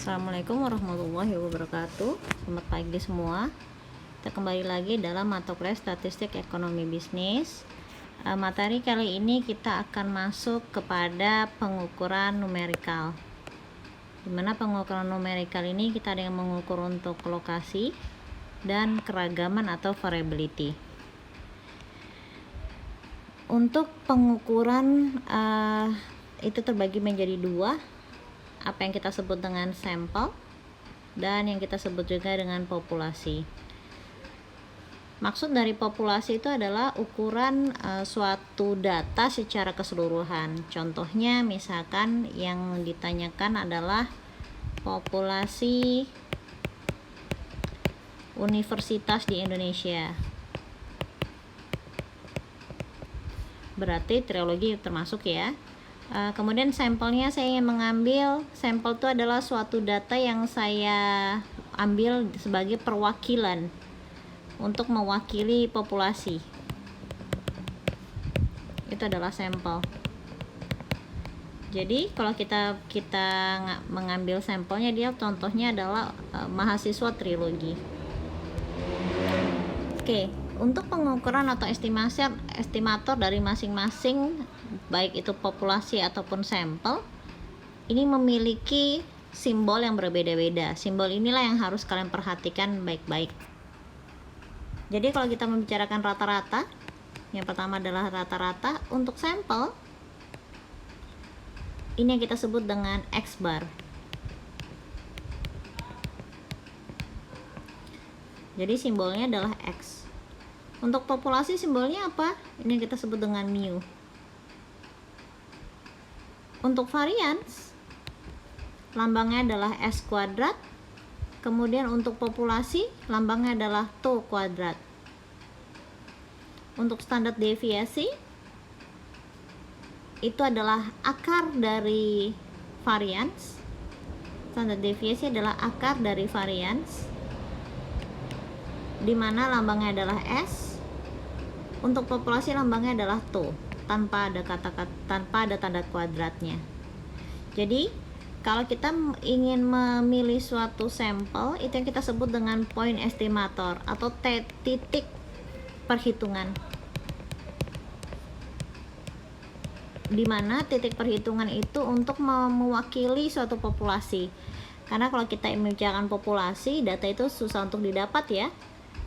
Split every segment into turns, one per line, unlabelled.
Assalamualaikum warahmatullahi wabarakatuh. Selamat pagi semua. Kita kembali lagi dalam mata kuliah statistik ekonomi bisnis. Materi kali ini kita akan masuk kepada pengukuran numerikal. Dimana pengukuran numerikal ini kita ada yang mengukur untuk lokasi dan keragaman atau variability. Untuk pengukuran itu terbagi menjadi dua, apa yang kita sebut dengan sampel dan yang kita sebut juga dengan populasi. Maksud dari populasi itu adalah ukuran suatu data secara keseluruhan. Contohnya misalkan yang ditanyakan adalah populasi universitas di Indonesia. Berarti trilogi termasuk ya. Kemudian sampelnya saya ingin mengambil, sampel itu adalah suatu data yang saya ambil sebagai perwakilan untuk mewakili populasi. Itu adalah sampel. Jadi kalau kita mengambil sampelnya, dia contohnya adalah mahasiswa trilogi. Oke, untuk pengukuran atau estimator dari masing-masing baik itu populasi ataupun sampel, ini memiliki simbol yang berbeda-beda. Simbol inilah yang harus kalian perhatikan baik-baik. Jadi kalau kita membicarakan rata-rata, yang pertama adalah rata-rata untuk sampel. Ini yang kita sebut dengan X bar. Jadi simbolnya adalah X. Untuk populasi simbolnya apa? Ini yang kita sebut dengan mu. Untuk varians, lambangnya adalah S kuadrat. Kemudian untuk populasi, lambangnya adalah tau kuadrat. Untuk standar deviasi, itu adalah akar dari varians. Standar deviasi adalah akar dari varians, di mana lambangnya adalah S. Untuk populasi lambangnya adalah tau, tanpa ada tanda kuadratnya. Jadi kalau kita ingin memilih suatu sampel, itu yang kita sebut dengan point estimator atau titik perhitungan, di mana titik perhitungan itu untuk mewakili suatu populasi. Karena kalau kita membicarakan populasi, data itu susah untuk didapat ya.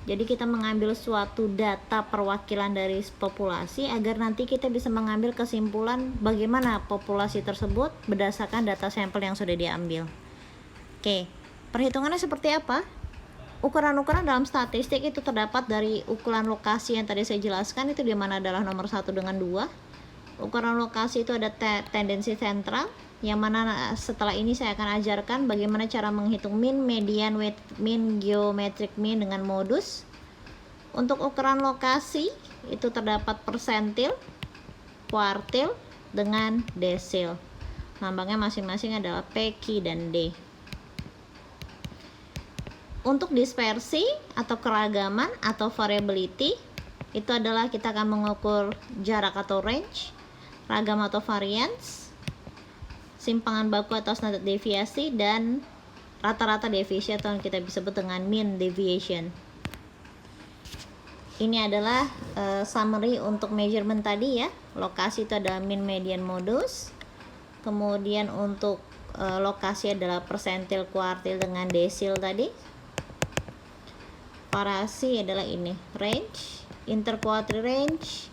Jadi kita mengambil suatu data perwakilan dari populasi agar nanti kita bisa mengambil kesimpulan bagaimana populasi tersebut berdasarkan data sampel yang sudah diambil. Oke, perhitungannya seperti apa? Ukuran-ukuran dalam statistik itu terdapat dari ukuran lokasi yang tadi saya jelaskan, itu di mana adalah nomor 1 dengan 2. Ukuran lokasi itu ada tendensi sentral, yang mana setelah ini saya akan ajarkan bagaimana cara menghitung mean, median, weight mean, geometric mean dengan modus. Untuk ukuran lokasi itu terdapat persentil, kuartil dengan desil. Lambangnya masing-masing adalah P, Q, dan D. Untuk dispersi atau keragaman atau variability, itu adalah kita akan mengukur jarak atau range, ragam atau variance, simpangan baku atau standar deviasi, dan rata-rata deviasi atau yang kita bisa sebut dengan mean deviation. Ini adalah summary untuk measurement tadi ya. Lokasi itu adalah mean, median, modus. Kemudian untuk lokasi adalah persentil, kuartil dengan desil tadi. Variasi adalah ini, range, interquartile range,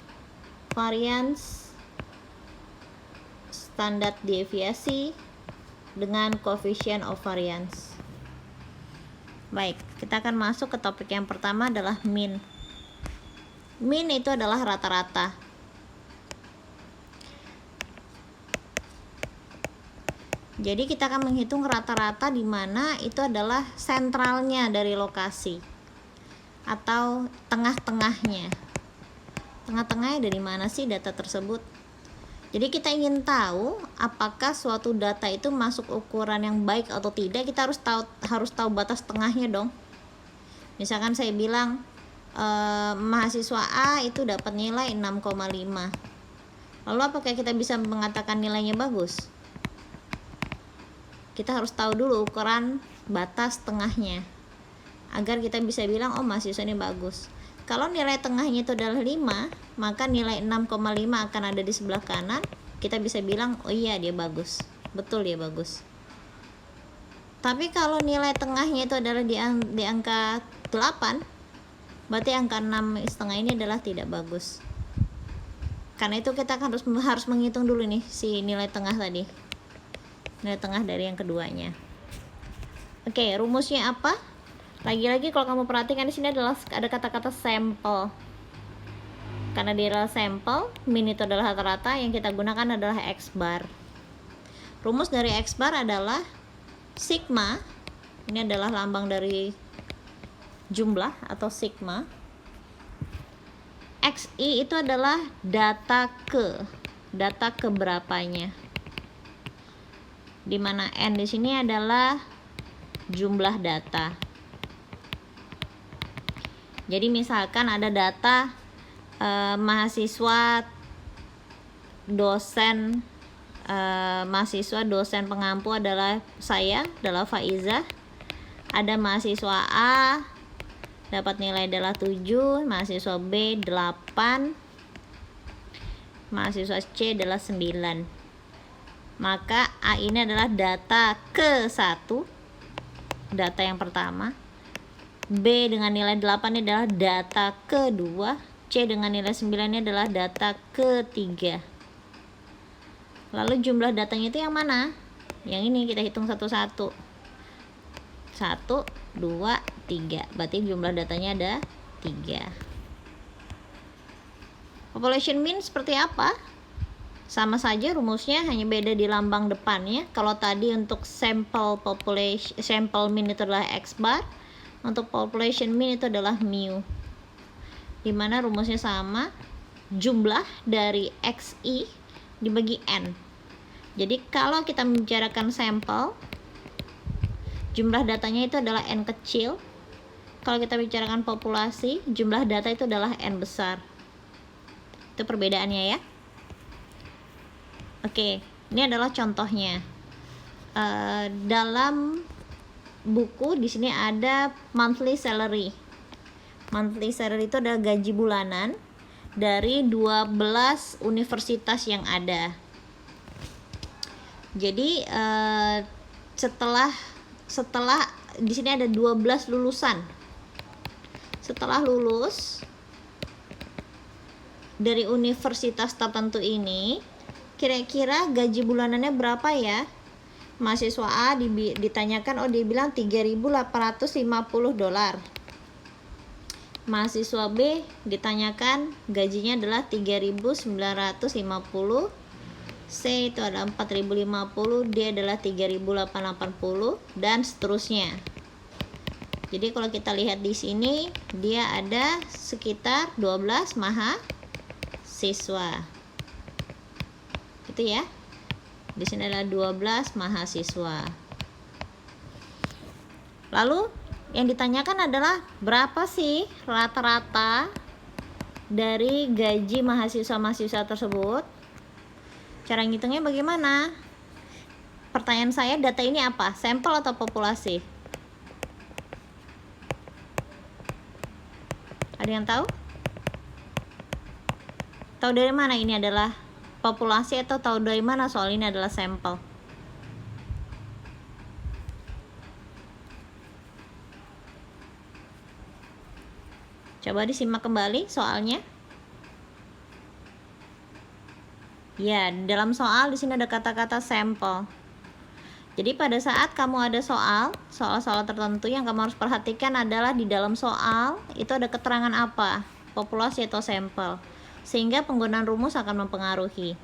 variance, standar deviasi dengan coefficient of variance. Baik, kita akan masuk ke topik yang pertama adalah mean. Mean itu adalah rata-rata. Jadi kita akan menghitung rata-rata di mana itu adalah sentralnya dari lokasi atau tengah-tengahnya. Tengah-tengahnya dari mana sih data tersebut? Jadi kita ingin tahu apakah suatu data itu masuk ukuran yang baik atau tidak, kita harus tahu batas tengahnya dong. Misalkan saya bilang mahasiswa A itu dapat nilai 6,5. Lalu apakah kita bisa mengatakan nilainya bagus? kita harus tahu dulu ukuran batas tengahnya agar kita bisa bilang oh mahasiswa ini bagus. Kalau nilai tengahnya itu adalah 5, maka nilai 6,5 akan ada di sebelah kanan. Kita bisa bilang oh iya dia bagus, betul dia bagus. Tapi kalau nilai tengahnya itu adalah di angka 8, berarti angka 6,5 ini adalah tidak bagus. Karena itu kita harus menghitung dulu nih si nilai tengah tadi, nilai tengah dari yang keduanya. Oke, rumusnya apa? Lagi-lagi kalau kamu perhatikan di sini adalah ada kata-kata sampel. Karena dia adalah sampel, min itu adalah rata-rata, yang kita gunakan adalah X bar. Rumus dari X bar adalah sigma, ini adalah lambang dari jumlah atau sigma. XI itu adalah data keberapanya. Dimana N di sini adalah jumlah data. Jadi misalkan ada data mahasiswa dosen pengampu adalah saya, adalah Faiza. Ada mahasiswa A dapat nilai adalah 7, mahasiswa B 8, mahasiswa C adalah 9. Maka A ini adalah data ke-1, data yang pertama. B dengan nilai 8 ini adalah data kedua. C dengan nilai 9 ini adalah data ketiga. Lalu jumlah datanya itu yang mana? Yang ini kita hitung satu-satu. 1, 2, 3. Berarti jumlah datanya ada 3. Population mean seperti apa? Sama saja rumusnya, hanya beda di lambang depannya. Kalau tadi untuk sample mean itu adalah X bar, untuk population mean itu adalah mu. Dimana rumusnya sama, jumlah dari XI dibagi N. Jadi kalau kita membicarakan sampel, jumlah datanya itu adalah N kecil. Kalau kita bicarakan populasi, jumlah data itu adalah N besar. Itu perbedaannya ya. Oke, ini adalah contohnya. Dalam buku di sini ada monthly salary. Monthly salary itu adalah gaji bulanan dari 12 universitas yang ada. Jadi setelah di sini ada 12 lulusan. Setelah lulus dari universitas tertentu ini, kira-kira gaji bulanannya berapa ya? Mahasiswa A ditanyakan, dia bilang $3.850. Mahasiswa B ditanyakan gajinya adalah 3.950. C itu ada 4.050, D adalah 3.880 dan seterusnya. Jadi kalau kita lihat di sini dia ada sekitar 12 mahasiswa. Itu ya. Di sini adalah 12 mahasiswa. Lalu yang ditanyakan adalah berapa sih rata-rata dari gaji mahasiswa-mahasiswa tersebut? Cara ngitungnya bagaimana? Pertanyaan saya, data ini apa? Sampel atau populasi? Ada yang tahu? Tahu dari mana ini adalah populasi atau tahu dari mana soal ini adalah sampel? Coba disimak kembali soalnya. Ya, dalam soal di sini ada kata-kata sampel. Jadi pada saat kamu ada soal-soal tertentu yang kamu harus perhatikan adalah di dalam soal itu ada keterangan apa? Populasi atau sampel. Sehingga penggunaan rumus akan mempengaruhi.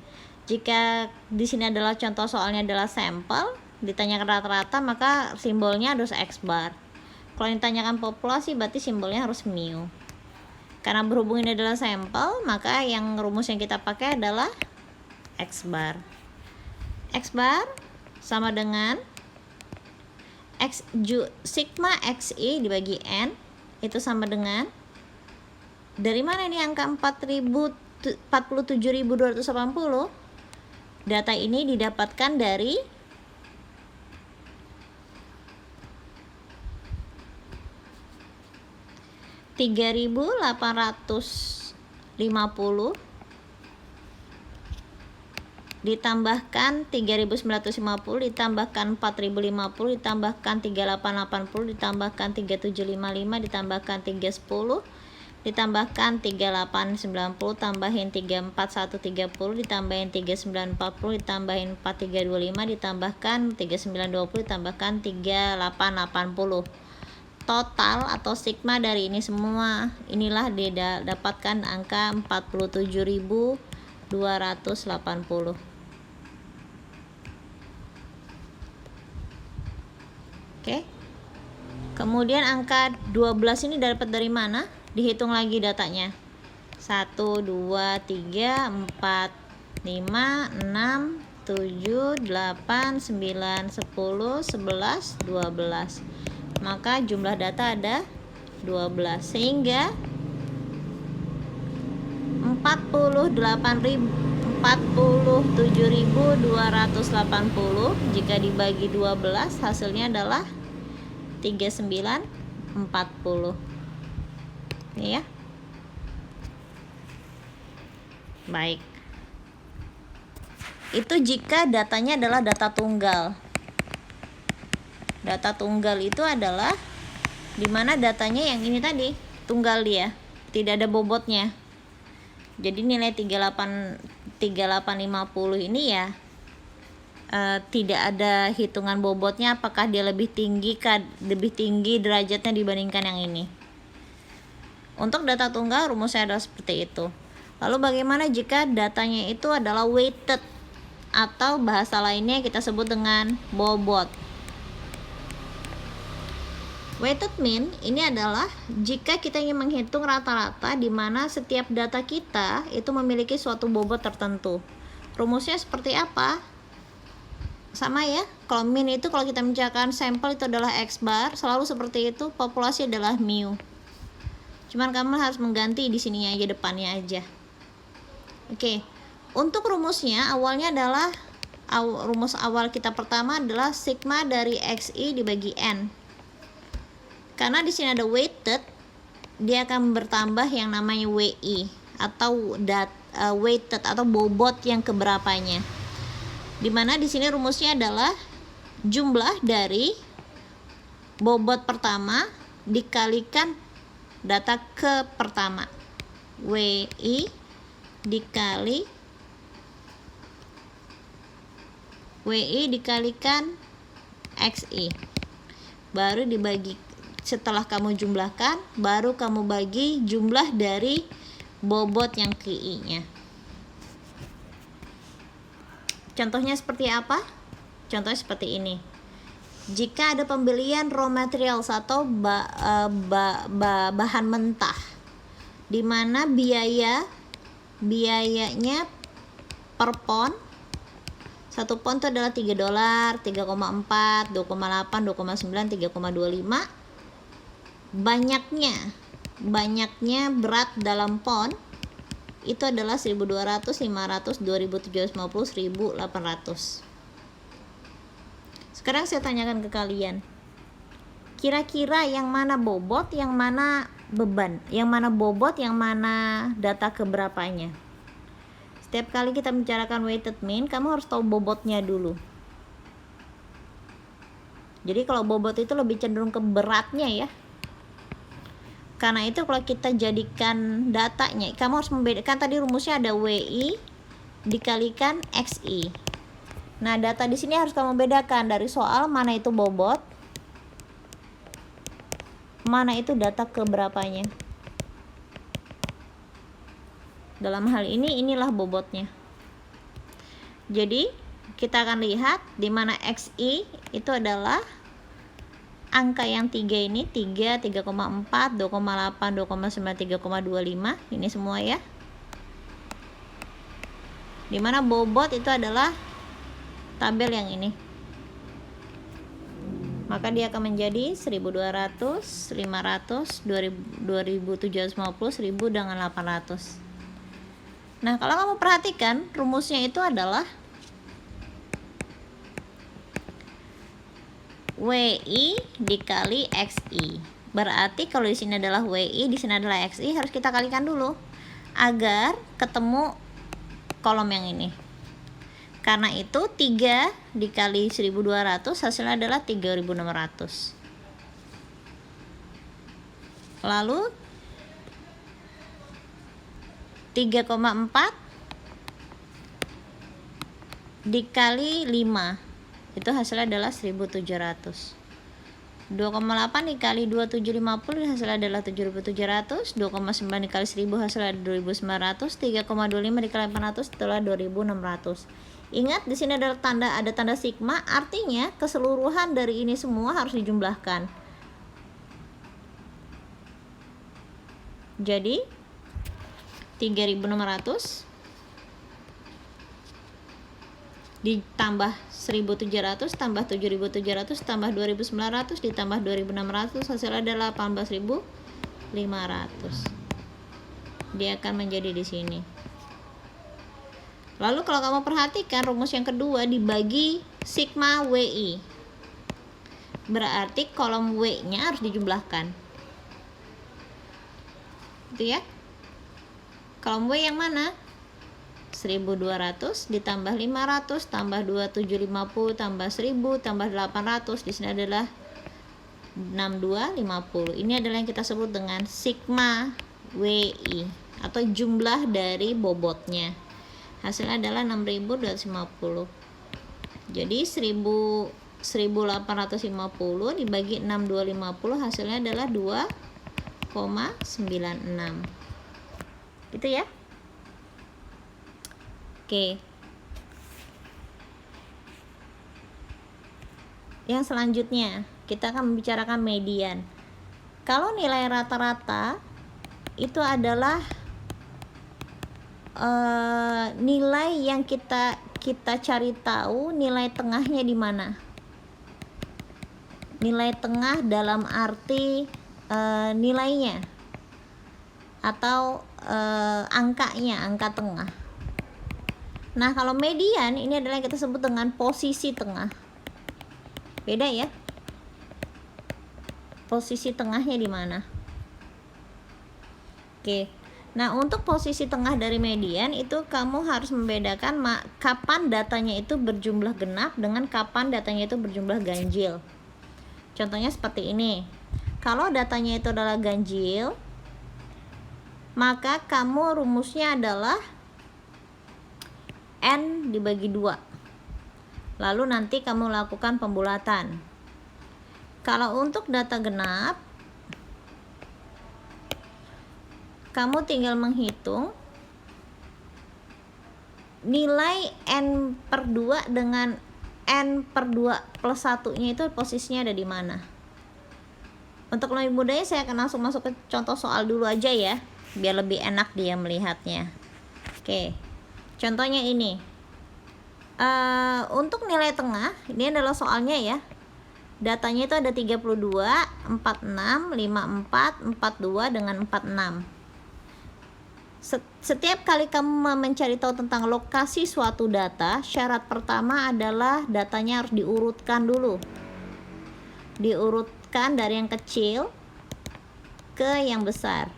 Jika di sini adalah contoh soalnya adalah sampel, ditanyakan rata-rata, maka simbolnya harus X bar. Kalau ditanyakan populasi berarti simbolnya harus mu. Karena berhubung ini adalah sampel, maka yang rumus yang kita pakai adalah X bar. X bar sama dengan sigma XI dibagi N itu sama dengan, dari mana ini angka 47.280? Data ini didapatkan dari 3.850 ditambahkan 3.950 ditambahkan 4.050 ditambahkan 3.880 ditambahkan 3.755 ditambahkan 3.10 ditambahkan 3.890 tambahin 3.4130 ditambahin 3.940 ditambahin 4.325 ditambahkan 3.920 ditambahkan 3.880. Total atau sigma dari ini semua inilah didapatkan angka 47.280. Oke. Kemudian angka 12 ini dapat dari mana? Dihitung lagi datanya. 1 2 3 4 5 6 7 8 9 10 11 12. Maka jumlah data ada 12 sehingga 47.280 jika dibagi 12 hasilnya adalah 3940. Ini ya. Baik. Itu jika datanya adalah data tunggal. Data tunggal itu adalah dimana datanya yang ini tadi, tunggal dia, tidak ada bobotnya. Jadi nilai 3850 ini ya tidak ada hitungan bobotnya, apakah dia lebih tinggi derajatnya dibandingkan yang ini. Untuk data tunggal rumusnya adalah seperti itu. Lalu bagaimana jika datanya itu adalah weighted atau bahasa lainnya kita sebut dengan bobot. Weighted mean ini adalah jika kita ingin menghitung rata-rata di mana setiap data kita itu memiliki suatu bobot tertentu. Rumusnya seperti apa? Sama ya. Kalau mean itu kalau kita mencari sampel itu adalah X bar, selalu seperti itu. Populasi adalah mu. Cuman kamu harus mengganti di sininya aja, depannya aja. Oke. Untuk rumusnya awalnya adalah rumus awal kita pertama adalah sigma dari XI dibagi N. Karena di sini ada weighted, dia akan bertambah yang namanya WI atau weighted atau bobot yang keberapanya. Dimana di sini rumusnya adalah jumlah dari bobot pertama dikalikan data ke pertama. WI dikalikan XI. Baru dibagi. Setelah kamu jumlahkan, baru kamu bagi jumlah dari bobot yang ke I-nya. Contohnya seperti apa? Contohnya seperti ini. Jika ada pembelian raw materials atau bahan mentah, di mana biayanya per pon, 1 pon itu adalah $3, 3,4, 2,8, 2,9, 3,25. Banyaknya berat dalam pon itu adalah 1.200, 500, 2.750, 1.800. Sekarang saya tanyakan ke kalian, kira-kira yang mana bobot, yang mana beban, yang mana bobot, yang mana data keberapanya? Setiap kali kita bicarakan weighted mean, kamu harus tahu bobotnya dulu. Jadi kalau bobot itu lebih cenderung ke beratnya ya. Karena itu kalau kita jadikan datanya, kamu harus membedakan, tadi rumusnya ada WI dikalikan XI. Nah, data di sini harus kamu bedakan dari soal mana itu bobot, mana itu data keberapanya. Dalam hal ini inilah bobotnya. Jadi, kita akan lihat di mana XI itu adalah angka yang 3 ini, 3, 3,4, 2,8, 2,9, 3,25. Ini semua ya. Dimana bobot itu adalah tabel yang ini. Maka dia akan menjadi 1.200, 500, 2.750, 1.000 dengan 800. Nah, kalau kamu perhatikan rumusnya itu adalah WI dikali XI. Berarti kalau di sini adalah WI, di sini adalah XI, harus kita kalikan dulu agar ketemu kolom yang ini. Karena itu 3 dikali 1200 hasilnya adalah 3600. Lalu 3,4 dikali 5 itu hasilnya adalah 1700. 2,8 dikali 2750 hasilnya adalah 7700. 2,9 dikali 1000 hasilnya adalah 2900. 3,25 dikali 800 adalah 2600. Ingat di sini ada tanda sigma, artinya keseluruhan dari ini semua harus dijumlahkan. Jadi 3600 ditambah 1700 tambah 7700 tambah 2900 ditambah 2600 hasilnya adalah 18500. Dia akan menjadi di sini. Lalu kalau kamu perhatikan rumus yang kedua dibagi sigma WI. Berarti kolom W-nya harus dijumlahkan. Itu ya. Kolom W yang mana? 1200 ditambah 500 tambah 2750 tambah 1000 tambah 800, di sini adalah 6250. Ini adalah yang kita sebut dengan sigma WI atau jumlah dari bobotnya. Hasilnya adalah 6250. Jadi 1850 dibagi 6250 hasilnya adalah 2,96. Itu ya. Oke. Yang selanjutnya kita akan membicarakan median. Kalau nilai rata-rata itu adalah nilai yang kita cari tahu nilai tengahnya di mana. Nilai tengah dalam arti nilainya atau angkanya, angka tengah. Nah, kalau median ini adalah yang kita sebut dengan posisi tengah. Beda ya. Posisi tengahnya di mana? Oke. Nah, untuk posisi tengah dari median itu kamu harus membedakan kapan datanya itu berjumlah genap dengan kapan datanya itu berjumlah ganjil. Contohnya seperti ini. Kalau datanya itu adalah ganjil, maka kamu rumusnya adalah N dibagi 2. Lalu nanti kamu lakukan pembulatan. Kalau untuk data genap, kamu tinggal menghitung nilai N per 2 dengan N per 2 plus 1-nya itu posisinya ada di mana. Untuk lebih mudahnya saya akan langsung masuk ke contoh soal dulu aja ya, biar lebih enak dia melihatnya. Oke. Contohnya ini, untuk nilai tengah, ini adalah soalnya ya. Datanya itu ada 32, 46, 54, 42 dengan 46. Setiap kali kamu mencari tahu tentang lokasi suatu data, syarat pertama adalah datanya harus diurutkan dulu. Diurutkan dari yang kecil ke yang besar.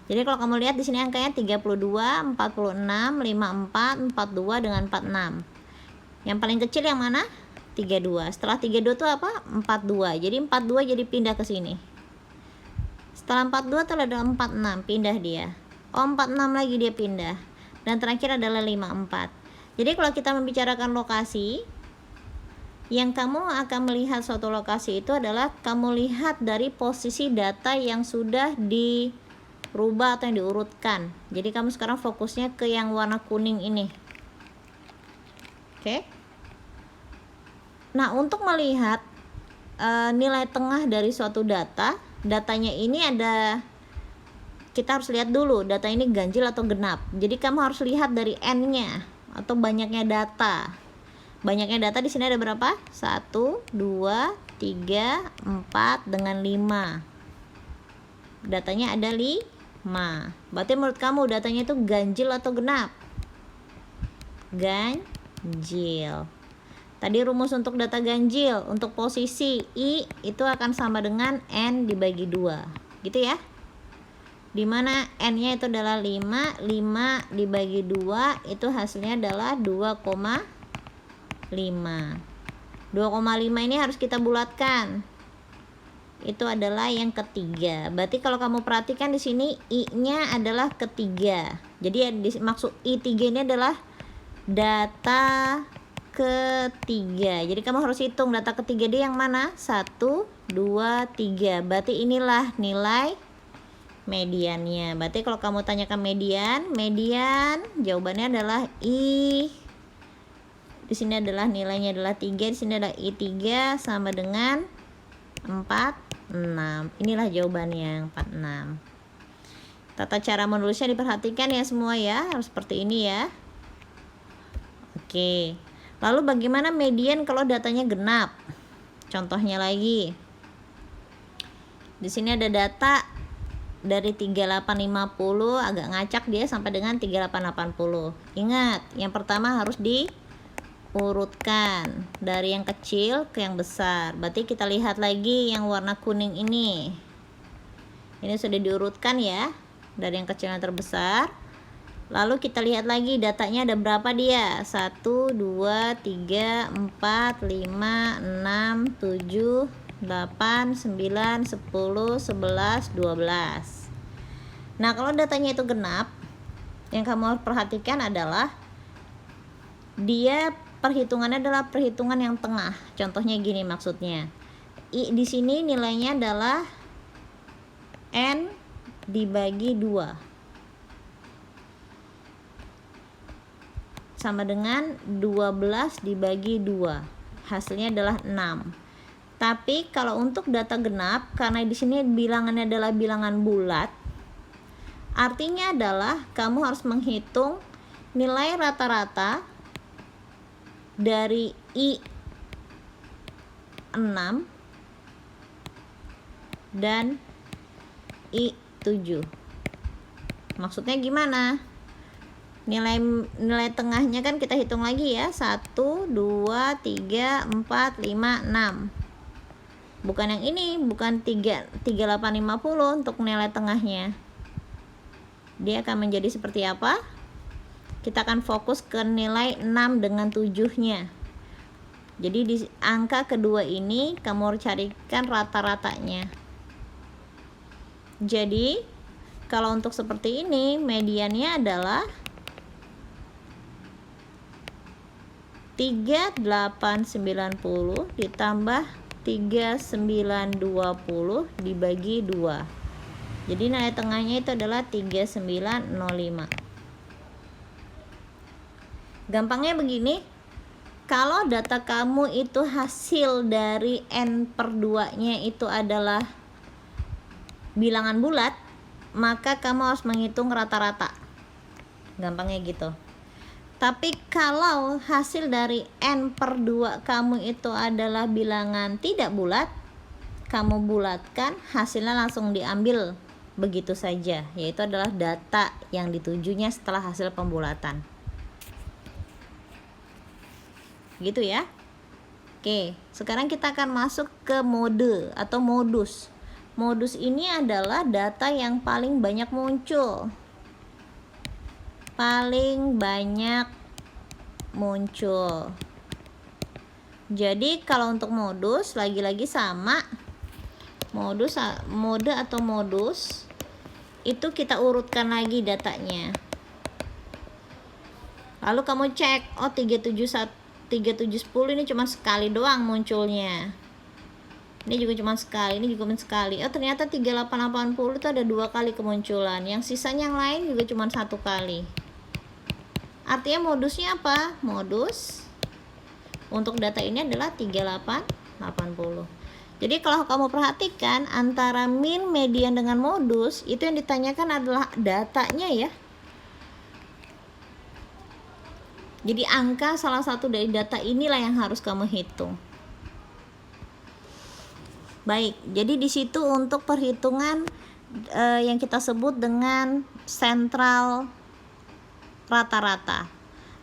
Jadi kalau kamu lihat di sini angkanya 32, 46, 54, 42 dengan 46. Yang paling kecil yang mana? 32. Setelah 32 itu apa? 42. Jadi 42 jadi pindah ke sini. Setelah 42 itu ada 46, pindah dia. Oh, 46 lagi dia pindah. Dan terakhir adalah 54. Jadi kalau kita membicarakan lokasi, yang kamu akan melihat suatu lokasi itu adalah kamu lihat dari posisi data yang sudah dirubah atau yang diurutkan. Jadi kamu sekarang fokusnya ke yang warna kuning ini. Oke. Nah, untuk melihat nilai tengah dari suatu datanya ini kita harus lihat dulu data ini ganjil atau genap. Jadi kamu harus lihat dari N-nya atau banyaknya data. Banyaknya data di sini ada berapa? 1, 2, 3, 4 dengan 5. Datanya ada 5. Berarti menurut kamu datanya itu ganjil atau genap? Ganjil. Tadi rumus untuk data ganjil, untuk posisi I itu akan sama dengan N dibagi 2. Gitu ya. Dimana N-nya itu adalah 5, 5 dibagi 2 itu hasilnya adalah 2,5. 2,5 ini harus kita bulatkan. Itu adalah yang ketiga. Berarti kalau kamu perhatikan di sini I-nya adalah ketiga. Jadi maksud I3 ini adalah data ketiga. Jadi kamu harus hitung data ketiga dia yang mana? 1, 2, 3. Berarti inilah nilai mediannya. Berarti kalau kamu tanyakan median jawabannya adalah I. Di sini adalah nilainya adalah 3, di sini adalah I3 sama dengan 46. Inilah jawabannya 46. Tata cara menulisnya diperhatikan ya semua ya, harus seperti ini ya. Oke. Lalu bagaimana median kalau datanya genap? Contohnya lagi. Di sini ada data dari 3850, agak ngacak dia sampai dengan 3880. Ingat, yang pertama harus diurutkan dari yang kecil ke yang besar. Berarti kita lihat lagi yang warna kuning ini. Ini sudah diurutkan ya, dari yang kecil yang terbesar. Lalu kita lihat lagi datanya ada berapa dia? 1, 2, 3, 4, 5, 6, 7, 8, 9, 10, 11, 12. Nah, kalau datanya itu genap, yang kamu harus perhatikan adalah dia perhitungannya adalah perhitungan yang tengah. Contohnya gini maksudnya. Di sini nilainya adalah N dibagi 2. Sama dengan 12 dibagi 2. Hasilnya adalah 6. Tapi kalau untuk data genap, karena di sini bilangannya adalah bilangan bulat, artinya adalah kamu harus menghitung nilai rata-rata dari I6 dan I7. Maksudnya gimana? Nilai tengahnya kan kita hitung lagi ya. 1, 2, 3, 4, 5, 6. Bukan yang ini, bukan 3850 untuk nilai tengahnya. Dia akan menjadi seperti apa? Kita akan fokus ke nilai 6 dengan 7-nya. Jadi di angka kedua ini kamu harus carikan rata-ratanya. Jadi kalau untuk seperti ini, mediannya adalah 3890 ditambah 3920 dibagi 2. Jadi nilai tengahnya itu adalah 3905. Gampangnya begini, kalau data kamu itu hasil dari N/2-nya itu adalah bilangan bulat, maka kamu harus menghitung rata-rata. Gampangnya gitu. Tapi kalau hasil dari N/2 kamu itu adalah bilangan tidak bulat, kamu bulatkan, hasilnya langsung diambil begitu saja, yaitu adalah data yang ditujunya setelah hasil pembulatan. Gitu ya. Oke, sekarang kita akan masuk ke mode atau modus. Modus ini adalah data yang paling banyak muncul. Jadi kalau untuk modus lagi-lagi sama. Mode atau modus itu kita urutkan lagi datanya. Lalu kamu cek, oh 3710 ini cuma sekali doang munculnya. Ini juga cuma sekali, ini juga cuma sekali. Oh ternyata 3880 itu ada 2 kali kemunculan. Yang sisanya yang lain juga cuma 1 kali. Artinya modusnya apa? Modus untuk data ini adalah 3880. Jadi kalau kamu perhatikan antara min, median dengan modus, itu yang ditanyakan adalah datanya ya. Jadi angka salah satu dari data inilah yang harus kamu hitung. Baik, jadi di situ untuk perhitungan yang kita sebut dengan sentral rata-rata.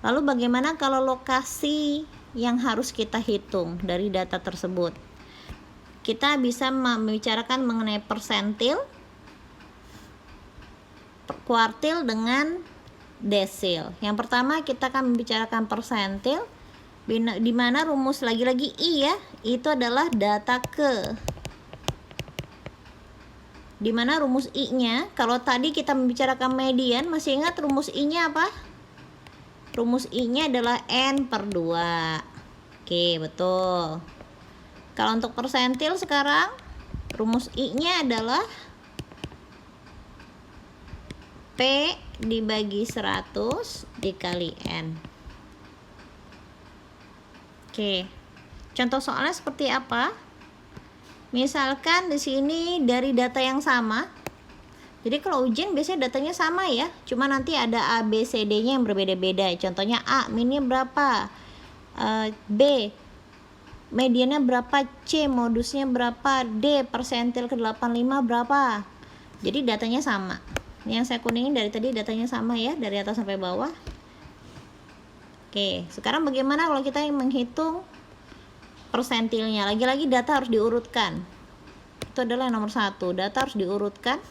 Lalu bagaimana kalau lokasi yang harus kita hitung dari data tersebut. Kita bisa membicarakan mengenai persentil, kuartil dengan desil. Yang pertama kita akan membicarakan persentil, di mana rumus lagi-lagi I ya, itu adalah data ke. Di mana rumus I-nya, kalau tadi kita membicarakan median, masih ingat rumus I-nya apa? Rumus I-nya adalah N/2. Oke, betul. Kalau untuk persentil sekarang, rumus I-nya adalah P dibagi 100 dikali N. Oke. Contoh soalnya seperti apa? Misalkan di sini dari data yang sama. Jadi kalau ujian biasanya datanya sama ya, cuma nanti ada A, B, C, D-nya yang berbeda-beda. Contohnya A, minnya berapa? B, mediannya berapa? C, modusnya berapa? D, persentil ke-85 berapa? Jadi datanya sama. Yang saya kuningin dari tadi datanya sama ya, dari atas sampai bawah. Oke, sekarang bagaimana kalau kita menghitung persentilnya? Lagi-lagi data harus diurutkan. Itu adalah nomor 1, data harus diurutkan.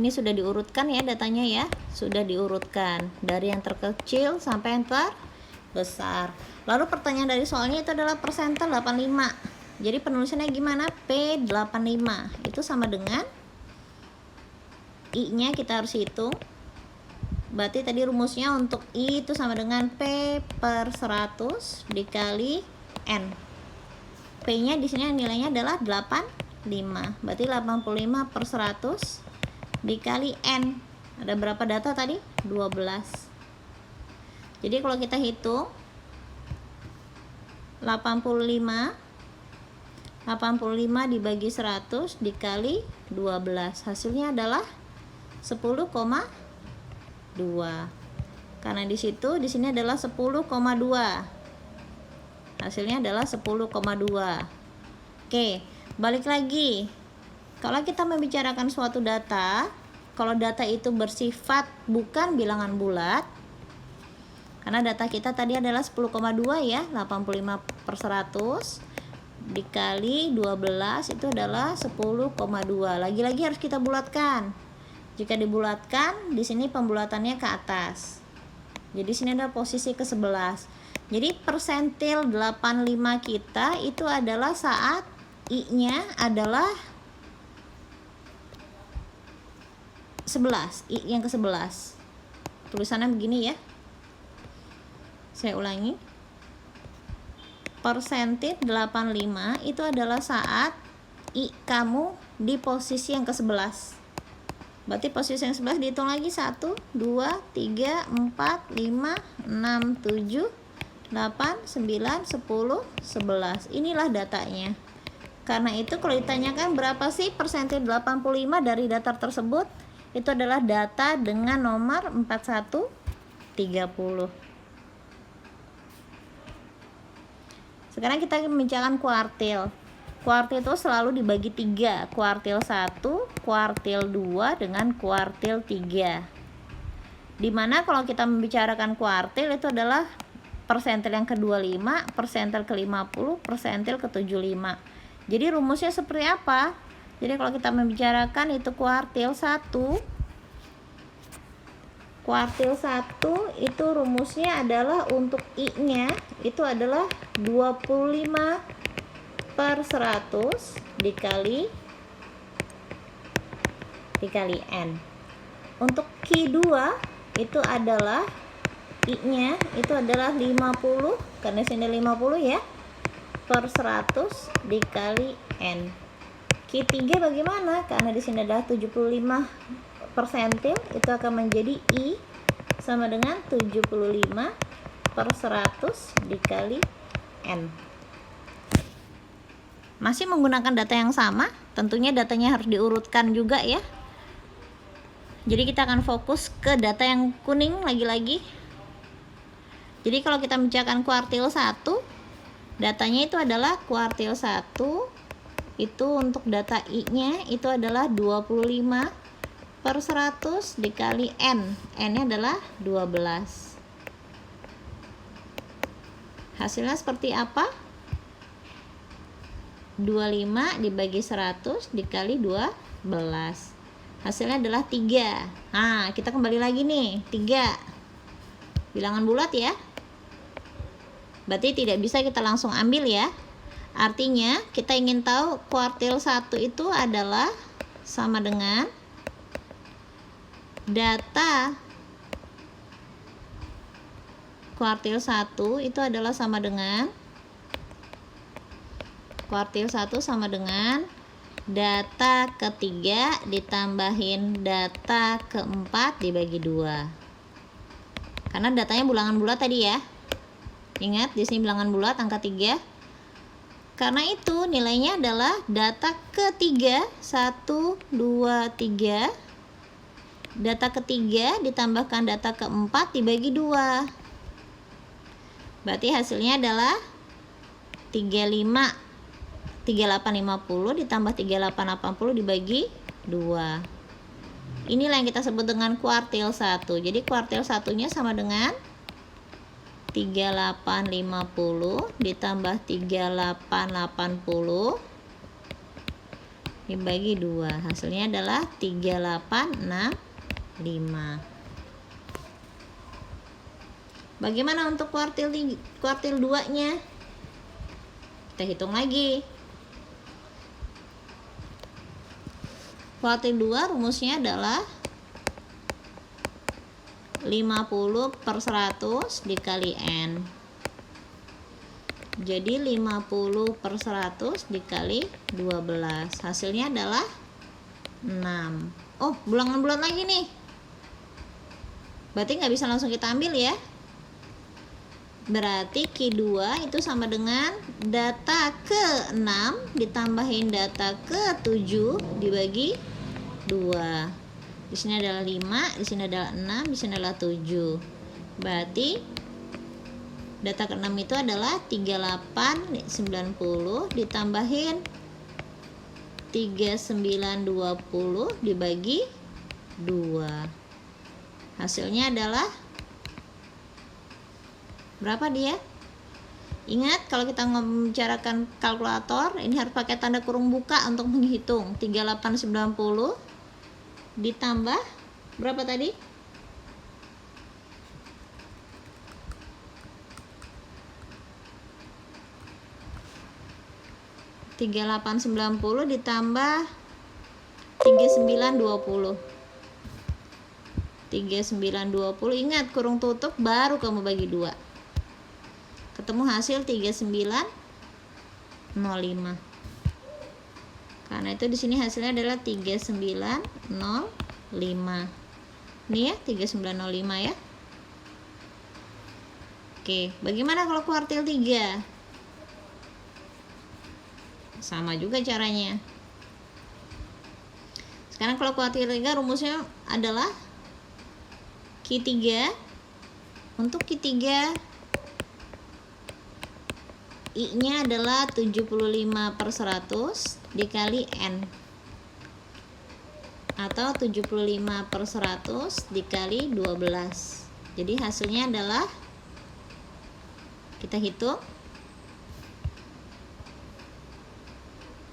Ini sudah diurutkan ya datanya ya, sudah diurutkan dari yang terkecil sampai yang terbesar. Lalu pertanyaan dari soalnya itu adalah persentil 85. Jadi penulisannya gimana? P85 itu sama dengan I-nya kita harus hitung. Berarti tadi rumusnya untuk I itu sama dengan P/100 dikali N. P-nya di sini nilainya adalah 85. Berarti 85/100 dikali N. Ada berapa data tadi? 12. Jadi kalau kita hitung 85 dibagi 100 dikali 12, hasilnya adalah 10,2. Karena di sini adalah 10,2. Hasilnya adalah 10,2. Oke, balik lagi. Kalau kita membicarakan suatu data, kalau data itu bersifat bukan bilangan bulat, karena data kita tadi adalah 10,2 ya, 85/100 dikali 12 itu adalah 10,2. Lagi-lagi harus kita bulatkan. Jika dibulatkan, di sini pembulatannya ke atas. Jadi sini adalah posisi ke-11. Jadi persentil 85 kita itu adalah saat I-nya adalah 11, I yang ke-11. Tulisannya begini ya. Saya ulangi. Persentil 85 itu adalah saat I kamu di posisi yang ke-11. Berarti posisi yang 11 dihitung lagi 1, 2, 3, 4, 5, 6, 7, 8, 9, 10, 11. Inilah datanya. Karena itu kalau ditanyakan berapa sih persentil 85 dari data tersebut, itu adalah data dengan nomor 4130. Sekarang kita membicarakan kuartil. Kuartil itu selalu dibagi 3, kuartil 1, kuartil 2 dengan kuartil 3. Dimana kalau kita membicarakan kuartil itu adalah persentil yang ke-25, persentil ke-50, persentil ke-75. Jadi rumusnya seperti apa? Jadi kalau kita membicarakan itu kuartil 1 itu rumusnya adalah untuk I-nya itu adalah 25/100 dikali N. Untuk Q2 itu adalah I-nya itu adalah 50, karena sini 50 ya, per 100 dikali N. Q3 bagaimana? Karena di sini adalah 75 persentil, itu akan menjadi I sama dengan 75/100 dikali N. Masih menggunakan data yang sama, tentunya datanya harus diurutkan juga ya. Jadi kita akan fokus ke data yang kuning lagi-lagi. Jadi kalau kita membicarakan kuartil 1, datanya itu adalah kuartil 1 itu untuk data I-nya itu adalah 25/100 dikali N. N-nya adalah 12. Hasilnya seperti apa? 25 dibagi 100 dikali 12. Hasilnya adalah 3. Nah, kita kembali lagi nih, 3. Bilangan bulat ya. Berarti tidak bisa kita langsung ambil ya. Artinya kita ingin tahu kuartil 1 itu adalah sama dengan data kuartil 1 itu adalah sama dengan kuartil 1 sama dengan data ketiga ditambahin data keempat dibagi 2. Karena datanya bilangan bulat tadi ya. Ingat di sini bilangan bulat angka 3. Karena itu nilainya adalah data ketiga 1, 2, 3. Data ketiga ditambahkan data keempat dibagi 2. Berarti hasilnya adalah 3850 ditambah 3880 dibagi 2. Inilah yang kita sebut dengan kuartil 1. Jadi kuartil 1-nya sama dengan 3850 ditambah 3880 dibagi 2. Hasilnya adalah 3865. Bagaimana untuk kuartil 2-nya? Kita hitung lagi. Kuartil 2 rumusnya adalah 50/100 dikali N. Jadi 50/100 dikali 12. Hasilnya adalah 6. Oh, bilangan bulat lagi nih. Berarti nggak bisa langsung kita ambil ya. Berarti Q2 itu sama dengan data ke-6 ditambahin data ke-7 dibagi 2. Di sini adalah 5, di sini adalah 6, di sini adalah 7. Berarti data ke-6 itu adalah 3890 ditambahin 3920 dibagi 2. Hasilnya adalah berapa dia? Ingat kalau kita membicarakan kalkulator ini harus pakai tanda kurung buka untuk menghitung. 3890 ditambah berapa tadi? 3890 ditambah 3920. 3920, ingat kurung tutup baru kamu bagi 2. Ketemu hasil 3905. Karena itu di sini hasilnya adalah 3905. Ini ya 3905 ya. Oke, bagaimana kalau kuartil 3? Sama juga caranya. Sekarang kalau kuartil 3 rumusnya adalah Q3. Untuk Q3 I-nya adalah 75/100 dikali N, atau 75/100 dikali 12. Jadi hasilnya adalah, kita hitung,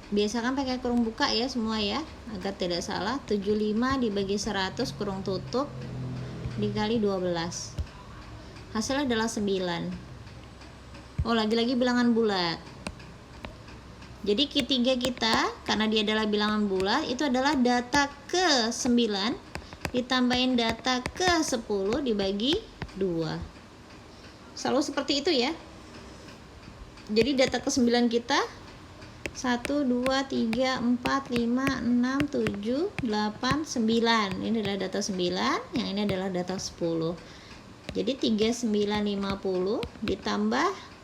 biasakan pakai kurung buka ya semua ya, agar tidak salah. 75 dibagi 100 kurung tutup dikali 12. Hasilnya adalah 9. Oh, lagi-lagi bilangan bulat. Jadi Q3 kita, karena dia adalah bilangan bulat, itu adalah data ke-9 ditambahin data ke-10 dibagi 2. Selalu seperti itu ya. Jadi data ke-9 kita 1, 2, 3, 4, 5, 6, 7, 8, 9. Ini adalah data 9, yang ini adalah data 10. Jadi 3950 ditambah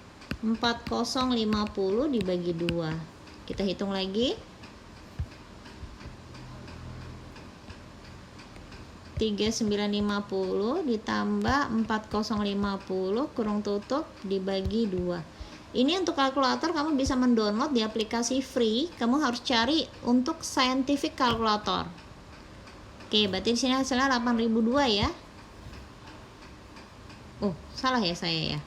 4050 dibagi 2. Kita hitung lagi. 3950 ditambah 4050 kurung tutup dibagi 2. Ini untuk kalkulator kamu bisa mendownload di aplikasi free. Kamu harus cari untuk scientific calculator. Oke, berarti di sini hasilnya 8002 ya. Oh, salah ya saya ya.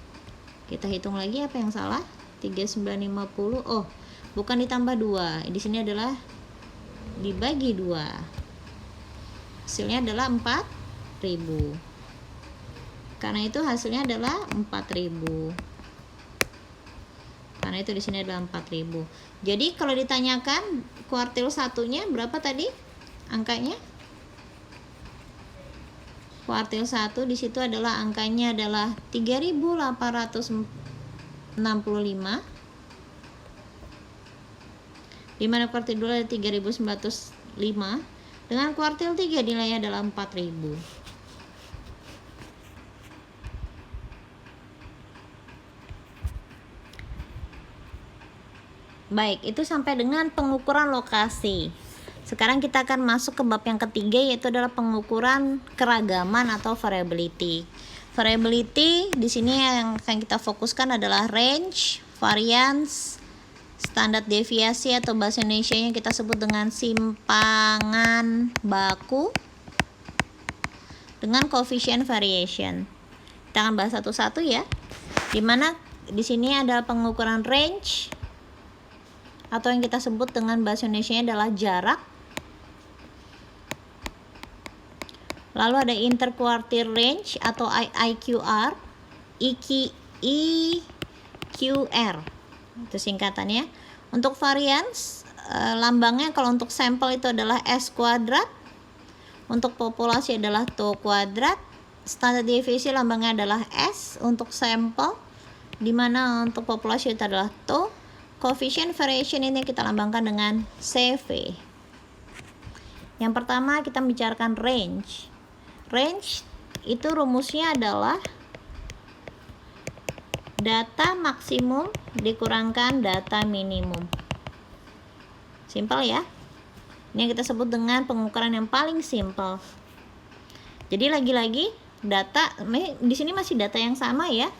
Kita hitung lagi apa yang salah. 3950. Oh, bukan ditambah 2. Di sini adalah dibagi 2. Hasilnya adalah 4000. Karena itu hasilnya adalah 4000. Karena itu di sini adalah 4000. Jadi kalau ditanyakan kuartil satunya berapa tadi angkanya? Kuartil 1 di situ adalah angkanya adalah 3865, di mana kuartil 2 ada 3905, dengan kuartil 3 nilainya adalah 4000. Baik, itu sampai dengan pengukuran lokasi. Sekarang kita akan masuk ke bab yang ketiga, yaitu adalah pengukuran keragaman atau variability. Variability di sini yang akan kita fokuskan adalah range, variance, standar deviasi atau bahasa Indonesianya kita sebut dengan simpangan baku, dengan coefficient variation. Kita akan bahas satu-satu ya. Dimana di sini ada pengukuran range atau yang kita sebut dengan bahasa Indonesianya adalah jarak. Lalu ada interquartile range atau IQR, EQR, itu singkatannya. Untuk variance, lambangnya kalau untuk sampel itu adalah S kuadrat, untuk populasi adalah tau kuadrat, standar deviasi lambangnya adalah S untuk sampel, dimana untuk populasi itu adalah tau. Coefficient variation ini kita lambangkan dengan CV. Yang pertama kita bicarakan range. Range itu rumusnya adalah data maksimum dikurangkan data minimum. Simpel ya. Ini kita sebut dengan pengukuran yang paling simpel. Jadi lagi-lagi data di sini masih data yang sama ya.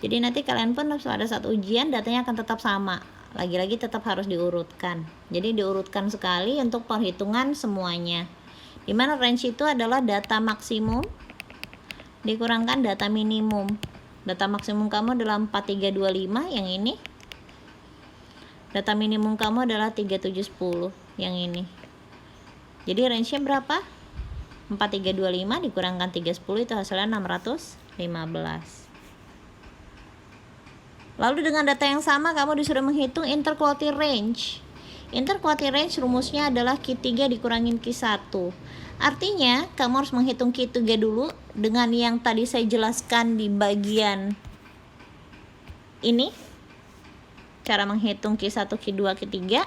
Jadi nanti kalian pun pada saat ujian datanya akan tetap sama. Lagi-lagi tetap harus diurutkan. Jadi diurutkan sekali untuk perhitungan semuanya. Dimana range itu adalah data maksimum dikurangkan data minimum. Data maksimum kamu adalah 4325 yang ini. Data minimum kamu adalah 3710 yang ini. Jadi range-nya berapa? 4325 dikurangkan 310 itu hasilnya 615. Lalu dengan data yang sama kamu disuruh menghitung interquartile range. Interquartile range rumusnya adalah Q3 dikurangin Q1. Artinya kamu harus menghitung Q3 dulu dengan yang tadi saya jelaskan di bagian ini. Cara menghitung Q1, Q2, Q3.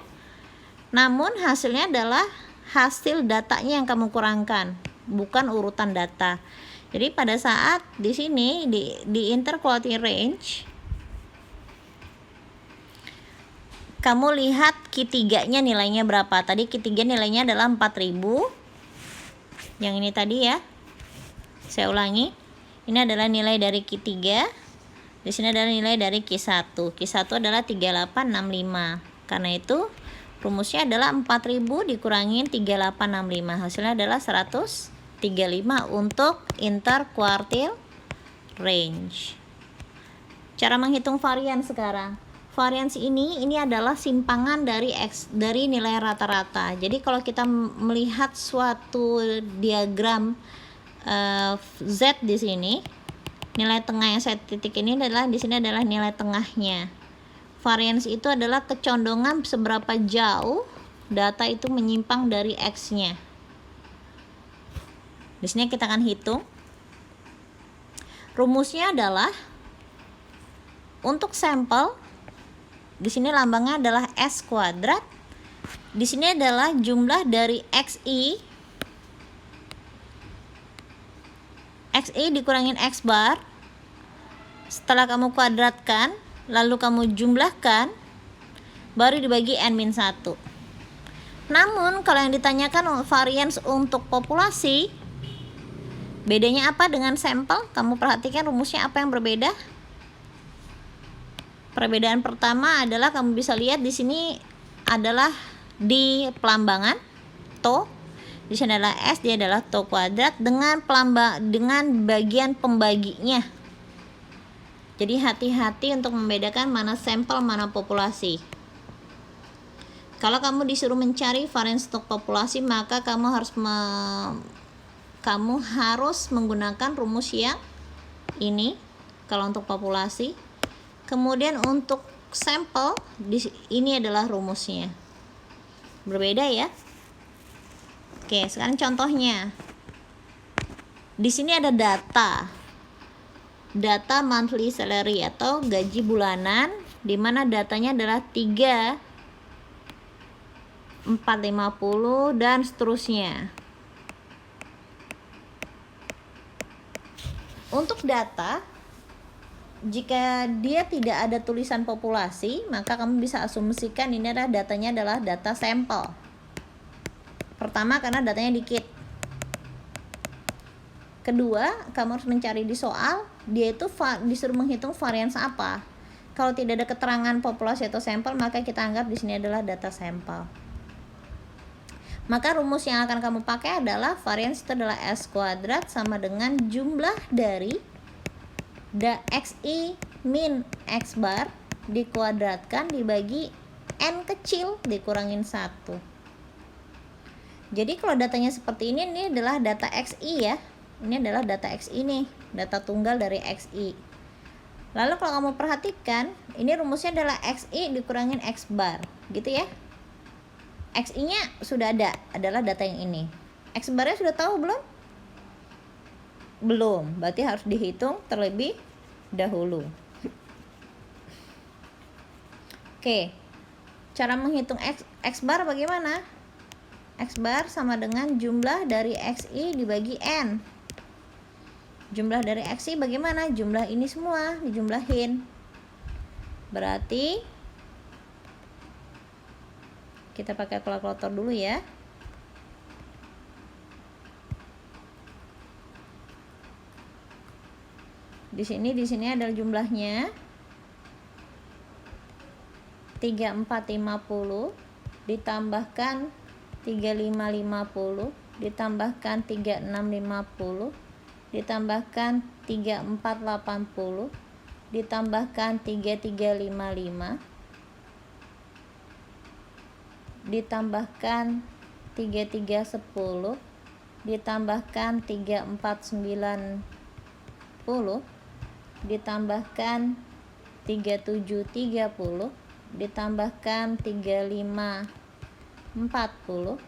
Namun hasilnya adalah hasil datanya yang kamu kurangkan, bukan urutan data. Jadi pada saat di sini di interquartile range kamu lihat Q3-nya nilainya berapa. Tadi Q3 nilainya adalah 4000. Yang ini tadi ya. Saya ulangi. Ini adalah nilai dari Q3. Di sini adalah nilai dari Q1. Q1 adalah 3865. Karena itu rumusnya adalah 4000 dikurangin 3865. Hasilnya adalah 135 untuk interquartile range. Cara menghitung varian sekarang. Varians ini adalah simpangan dari nilai rata-rata. Jadi kalau kita melihat suatu diagram Z di sini, nilai tengah yang saya titik ini adalah di sini adalah nilai tengahnya. Varians itu adalah kecondongan seberapa jauh data itu menyimpang dari X-nya. Di sini kita akan hitung. Rumusnya adalah untuk sampel di sini lambangnya adalah S kuadrat. Di sini adalah jumlah dari XI dikurangin X bar. Setelah kamu kuadratkan, lalu kamu jumlahkan, baru dibagi N-1. Namun kalau yang ditanyakan varians untuk populasi, bedanya apa dengan sampel? Kamu perhatikan rumusnya apa yang berbeda? Perbedaan pertama adalah kamu bisa lihat di sini adalah di pelambangan tau, di sini adalah S, dia adalah tau kuadrat dengan bagian pembaginya. Jadi hati-hati untuk membedakan mana sampel, mana populasi. Kalau kamu disuruh mencari varian stok populasi, maka kamu harus menggunakan rumus yang ini kalau untuk populasi. Kemudian untuk sampel, ini adalah rumusnya. Berbeda ya. Oke, sekarang contohnya. Di sini ada data monthly salary atau gaji bulanan, di mana datanya adalah 3, 450 dan seterusnya. Untuk data, jika dia tidak ada tulisan populasi, maka kamu bisa asumsikan ini adalah datanya adalah data sampel. Pertama, karena datanya dikit. Kedua, kamu harus mencari di soal, dia itu disuruh menghitung varians apa. Kalau tidak ada keterangan populasi atau sampel, maka kita anggap di sini adalah data sampel. Maka rumus yang akan kamu pakai adalah varians itu adalah S kuadrat sama dengan jumlah dari XI min X bar dikuadratkan dibagi N kecil dikurangin 1. Jadi kalau datanya seperti ini adalah data XI ya. Ini adalah data XI nih, data tunggal dari XI. Lalu kalau kamu perhatikan, ini rumusnya adalah XI dikurangin X bar, gitu ya. XI-nya sudah ada, adalah data yang ini. X bar-nya sudah tahu belum? Belum, berarti harus dihitung terlebih dahulu. Oke, cara menghitung X bar bagaimana? X bar sama dengan jumlah dari XI dibagi N. Jumlah dari XI bagaimana? Jumlah ini semua dijumlahin. Berarti kita pakai kalkulator dulu ya. Di sini adalah jumlahnya 3450 ditambahkan 3550 ditambahkan 3650 ditambahkan 3480 ditambahkan 3355 ditambahkan 3310 ditambahkan 3490 ditambahkan 3730 ditambahkan 3540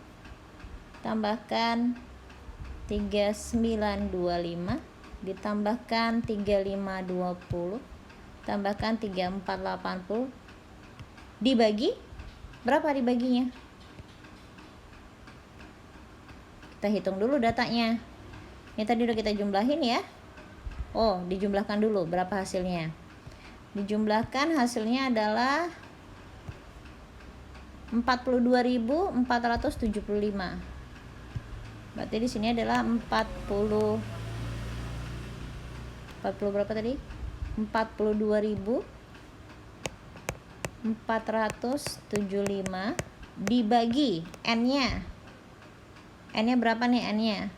tambahkan 3925 ditambahkan 3520 tambahkan 3480 dibagi berapa dibaginya? Kita hitung dulu datanya. Ini tadi udah kita jumlahin ya. Oh, dijumlahkan dulu berapa hasilnya. Dijumlahkan hasilnya adalah 42.475. Berarti di sini adalah 40 berapa tadi? 42.475 dibagi N-nya. N-nya berapa nih N-nya?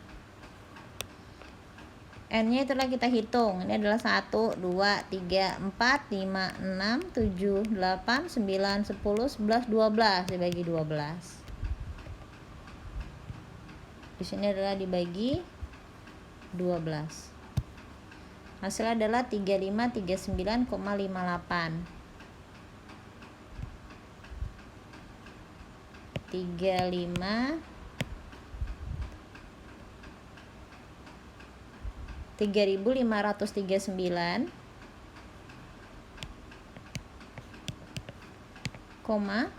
N-nya itulah kita hitung. Ini adalah 1, 2, 3, 4, 5, 6, 7, 8, 9, 10, 11, 12 dibagi 12. Di sini adalah dibagi 12. Hasilnya adalah 3539,58. 3.539 koma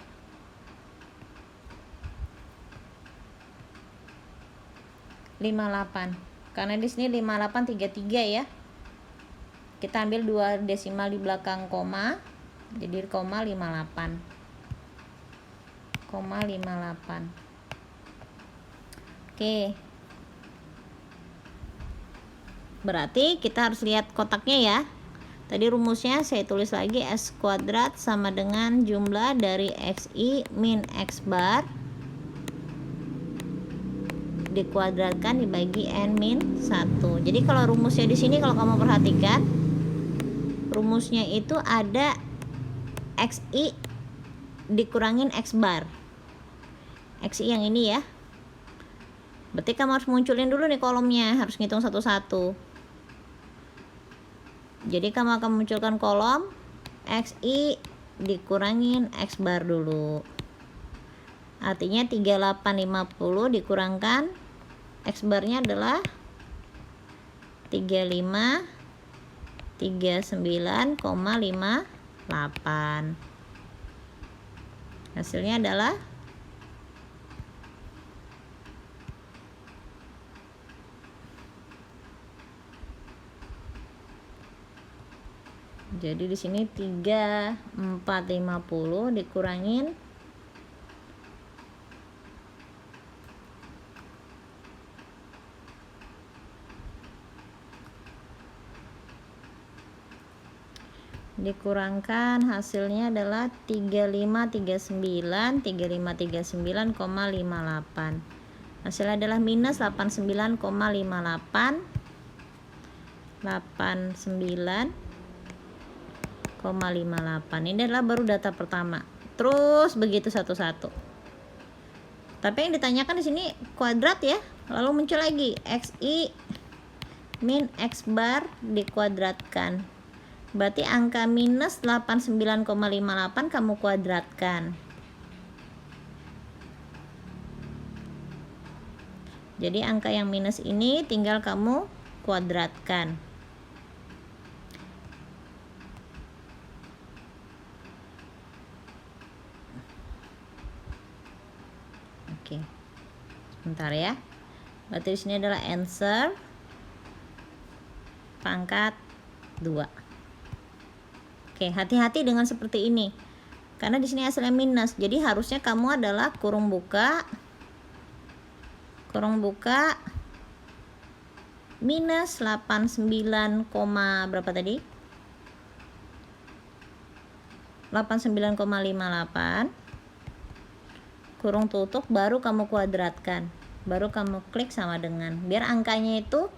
58. Karena di sini 5833 ya. Kita ambil 2 desimal di belakang koma, jadi koma 58. Koma 58. Oke. Berarti kita harus lihat kotaknya ya. Tadi rumusnya saya tulis lagi S kuadrat sama dengan jumlah dari XI min X bar dikuadratkan dibagi N min 1. Jadi kalau rumusnya di sini kalau kamu perhatikan, rumusnya itu ada XI dikurangin X bar. XI yang ini ya. Berarti kamu harus munculin dulu nih kolomnya, harus ngitung satu-satu. Jadi kamu akan munculkan kolom XI dikurangin X bar dulu. Artinya 3850 dikurangkan X barnya adalah 39,58. Hasilnya adalah jadi di sini 3450 dikurangin dikurangkan hasilnya adalah 3539,58. Hasilnya adalah minus 89,58. 89,58. Ini adalah baru data pertama. Terus begitu satu-satu. Tapi yang ditanyakan di sini kuadrat ya. Lalu muncul lagi XI min X bar dikuadratkan. Berarti angka minus 89,58 kamu kuadratkan. Jadi angka yang minus ini tinggal kamu kuadratkan. Oke. Sebentar ya. Berarti di sini adalah answer pangkat 2. Oke, hati-hati dengan seperti ini. Karena di sini hasilnya minus. Jadi harusnya kamu adalah kurung buka minus 89, berapa tadi? 89,58 kurung tutup, baru kamu kuadratkan. Baru kamu klik sama dengan. Biar angkanya itu,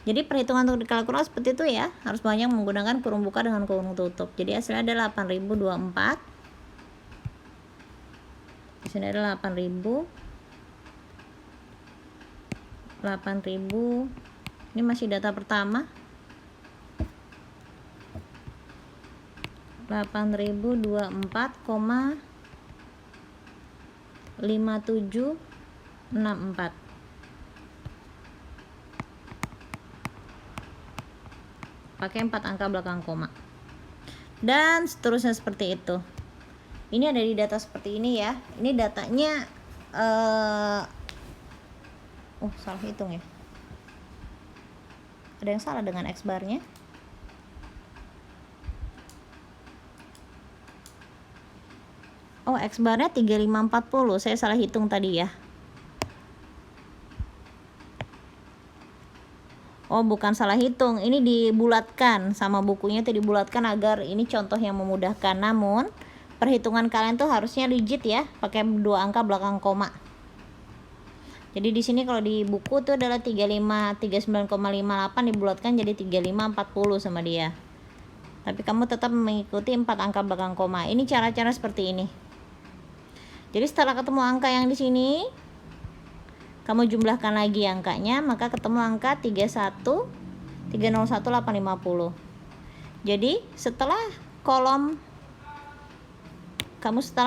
jadi perhitungan untuk dikalkulasi seperti itu ya, harus banyak menggunakan kurung buka dengan kurung tutup. Jadi hasilnya adalah 8024. Di sini adalah 8000. Ini masih data pertama. 8024,5764. Pakai 4 angka belakang koma. Dan seterusnya seperti itu. Ini ada di data seperti ini ya. Ini datanya salah hitung ya. Ada yang salah dengan X barnya. X barnya 3540. Saya salah hitung tadi ya. Bukan salah hitung. Ini dibulatkan sama bukunya, itu dibulatkan agar ini contoh yang memudahkan. Namun perhitungan kalian tuh harusnya rigid ya, pakai 2 angka belakang koma. Jadi di sini kalau di buku tuh adalah 39,58 dibulatkan jadi 3540 sama dia. Tapi kamu tetap mengikuti 4 angka belakang koma. Ini cara-cara seperti ini. Jadi setelah ketemu angka yang di sini, kamu jumlahkan lagi angkanya, maka ketemu angka 301,850. Jadi setelah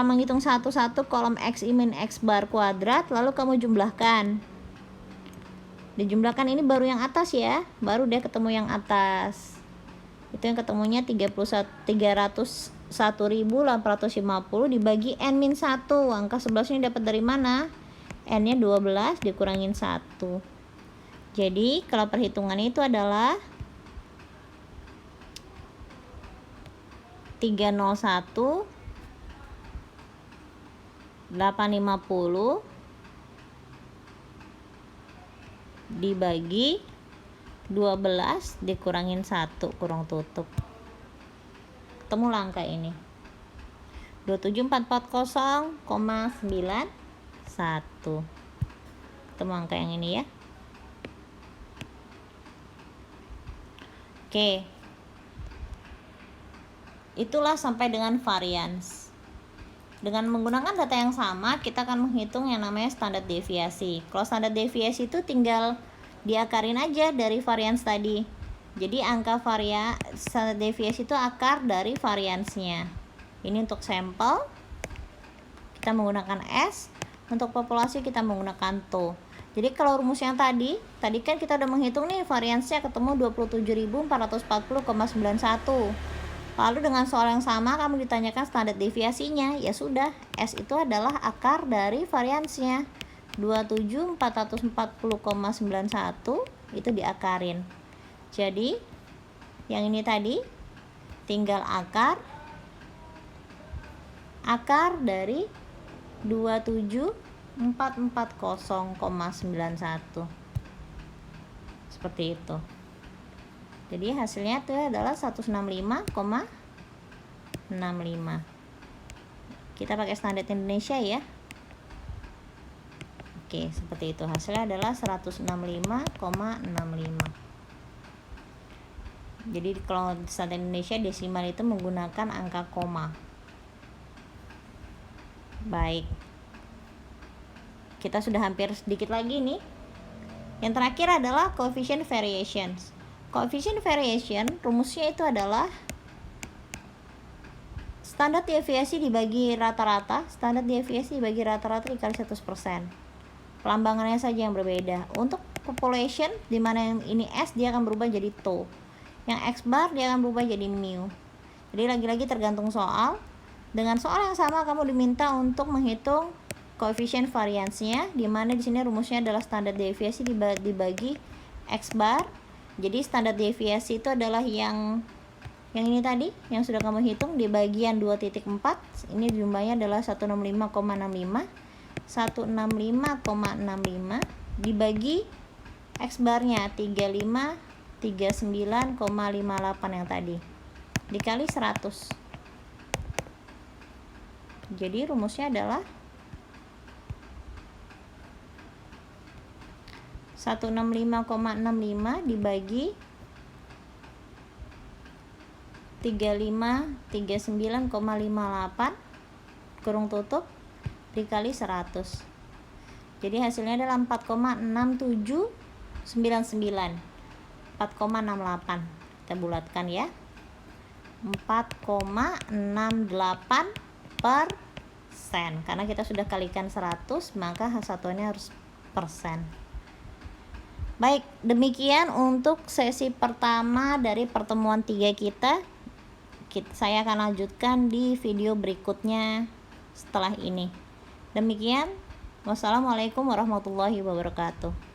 menghitung satu-satu kolom XI min X bar kuadrat, lalu kamu jumlahkan. Dijumlahkan ini baru yang atas ya, baru dia ketemu yang atas. Itu yang ketemunya 301.850 dibagi N min 1. Angka 11 ini dapat dari mana? N-nya 12 dikurangin 1. Jadi kalau perhitungannya itu adalah 301.850 dibagi 12 dikurangin 1 kurung tutup. Ketemu angka ini 27440,91. Ketemu angka yang ini ya. Oke. Itulah sampai dengan variance. Dengan menggunakan data yang sama, kita akan menghitung yang namanya standar deviasi. Kalau standar deviasi itu tinggal diakarin aja dari variance tadi. Jadi angka standar deviasi itu akar dari variansnya. Ini untuk sampel kita menggunakan S, untuk populasi kita menggunakan TO. Jadi kalau rumus yang tadi kan kita udah menghitung nih variansnya ketemu 27.440,91. Lalu dengan soal yang sama kamu ditanyakan standar deviasinya, ya sudah, S itu adalah akar dari variansnya. 27.440,91 itu diakarin. Jadi yang ini tadi tinggal akar dari 27.440,91 seperti itu. Jadi hasilnya itu adalah 165,65. Kita pakai standar Indonesia ya. Oke, seperti itu. Hasilnya adalah 165,65. Jadi kalau standar Indonesia desimal itu menggunakan angka koma. Baik, kita sudah hampir sedikit lagi nih. Yang terakhir adalah coefficient variations. Coefficient variation rumusnya itu adalah standar deviasi dibagi rata-rata. Standar deviasi dibagi rata-rata dikali 100%. Pelambangannya saja yang berbeda. Untuk population, dimana yang ini S dia akan berubah jadi TO, yang X bar dia akan berubah jadi mu. Jadi lagi-lagi tergantung soal. Dengan soal yang sama kamu diminta untuk menghitung koefisien variansnya, di mana di sini rumusnya adalah standar deviasi dibagi X bar. Jadi standar deviasi itu adalah yang ini tadi yang sudah kamu hitung di bagian 2.4. Ini jumlahnya adalah 165,65. 165,65 dibagi X barnya 39,58 yang tadi dikali 100. Jadi rumusnya adalah 165,65 dibagi 39,58 kurung tutup dikali 100. Jadi hasilnya adalah 4,6799. 4,68. Kita bulatkan ya. 4,68%. Karena kita sudah kalikan 100, maka satuannya harus persen. Baik, demikian untuk sesi pertama dari pertemuan 3 kita. Saya akan lanjutkan di video berikutnya setelah ini. Demikian, wassalamualaikum warahmatullahi wabarakatuh.